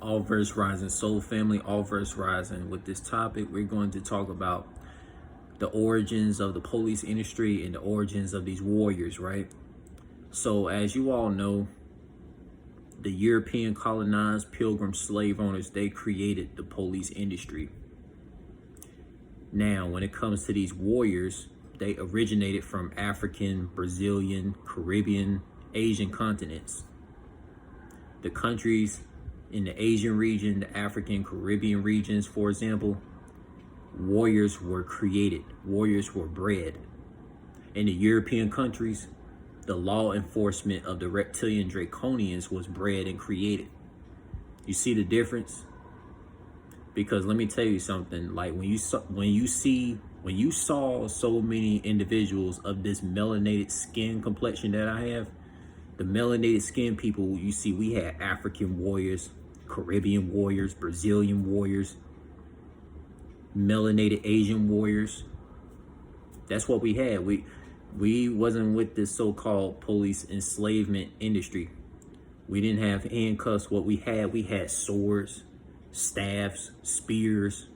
All Verse Rising Soul Family, All Verse Rising. With this topic, we're going to talk about the origins of the police industry and the origins of these warriors, right? So as you all know, the European colonized pilgrim slave owners, they created the police industry. Now, when it comes to these warriors, they originated from African, Brazilian, Caribbean, Asian continents. The countries in the Asian region, the African, Caribbean regions, for example, warriors were created, warriors were bred. In the European countries, the law enforcement of the reptilian draconians was bred and created. You see the difference? Because let me tell you something, like when you saw so many individuals of this melanated skin complexion that I have, the melanated skin people, you see, we had African warriors, Caribbean warriors, Brazilian warriors, melanated Asian warriors. That's what we had. We wasn't with this so-called police enslavement industry. We didn't have handcuffs. What we had swords, staffs, spears.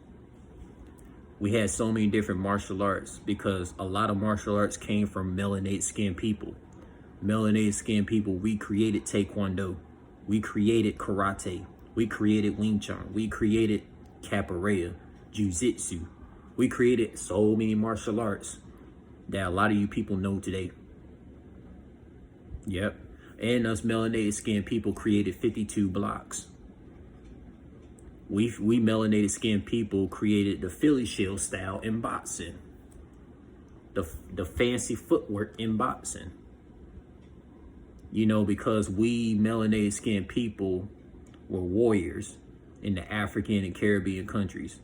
We had so many different martial arts because a lot of martial arts came from melanated skin people. Melanated skin people, we created Taekwondo. We created karate. We created Wing Chun. We created capoeira, jiu-jitsu. We created so many martial arts that a lot of you people know today. Yep. And us melanated skin people created 52 blocks. We melanated skin people created the Philly shell style in boxing. The fancy footwork in boxing. You know, because we melanated skin people were warriors in the African and Caribbean countries.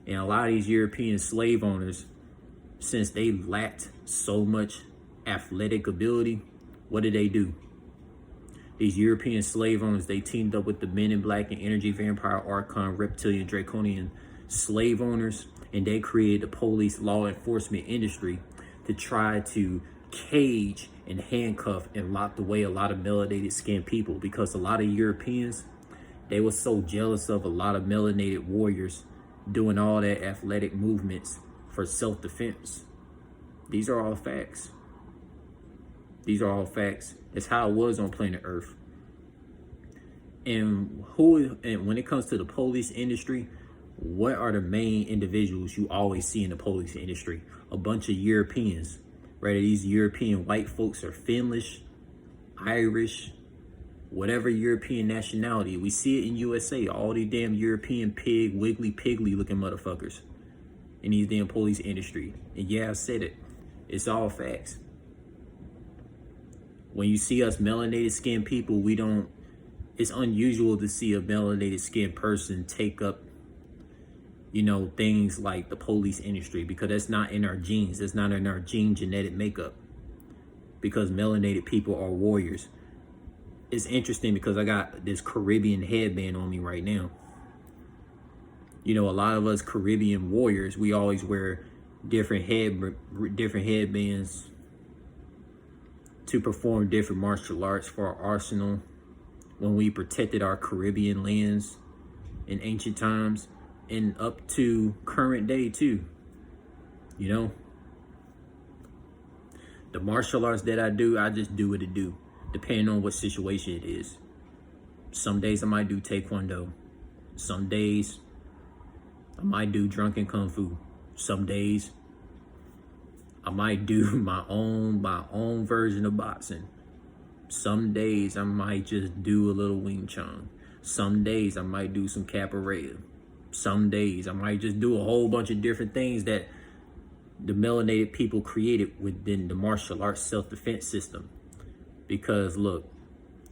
And a lot of these European slave owners, since they lacked so much athletic ability, what did they do? These European slave owners, they teamed up with the Men in Black and Energy Vampire Archon Reptilian Draconian slave owners, and they created the police law enforcement industry to try to cage and handcuff and lock away a lot of melanated skinned people, because a lot of Europeans, they were so jealous of a lot of melanated warriors doing all that athletic movements for self-defense. These are all facts. These are all facts. It's how it was on planet Earth. And when it comes to the police industry, what are the main individuals you always see in the police industry? A bunch of Europeans. Right? These European white folks are Finnish, Irish, whatever European nationality. We see it in USA, all these damn European wiggly piggly looking motherfuckers in these damn police industry. And yeah, I said it. It's all facts. When you see us melanated skinned people, it's unusual to see a melanated skinned person take up, you know, things like the police industry, because that's not in our genes. That's not in our genetic makeup, because melanated people are warriors. It's interesting because I got this Caribbean headband on me right now. You know, a lot of us Caribbean warriors, we always wear different headbands to perform different martial arts for our arsenal when we protected our Caribbean lands in ancient times. And up to current day too, you know. The martial arts that I do, I just do what it do, depending on what situation it is. Some days I might do Taekwondo. Some days I might do drunken Kung Fu. Some days I might do my own version of boxing. Some days I might just do a little Wing Chun. Some days I might do some capoeira. Some days I might just do a whole bunch of different things that the melanated people created within the martial arts self-defense system. Because look,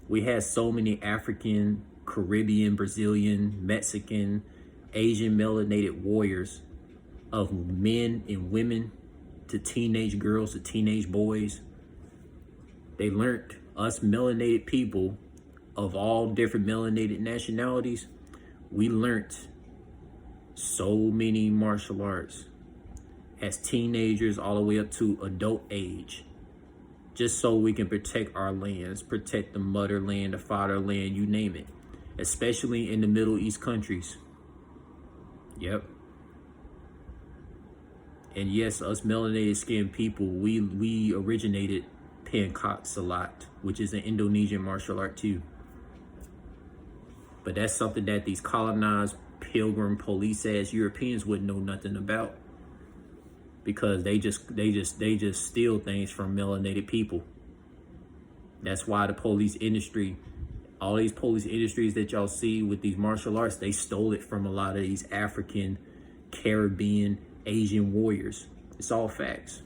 we had so many African, Caribbean, Brazilian, Mexican, Asian melanated warriors, of men and women to teenage girls to teenage boys. They learned, us melanated people of all different melanated nationalities, we learned so many martial arts as teenagers all the way up to adult age, just so we can protect our lands, protect the motherland, the fatherland, you name it. especially in the Middle East countries. Yep. And yes, us melanated skinned people, we originated Pancak Silat, which is an Indonesian martial art too. But that's something that these colonized pilgrim police ass Europeans wouldn't know nothing about, because they just steal things from melanated people. That's why the police industry, all these police industries that y'all see with these martial arts, they stole it from a lot of these African, Caribbean, Asian warriors. It's all facts.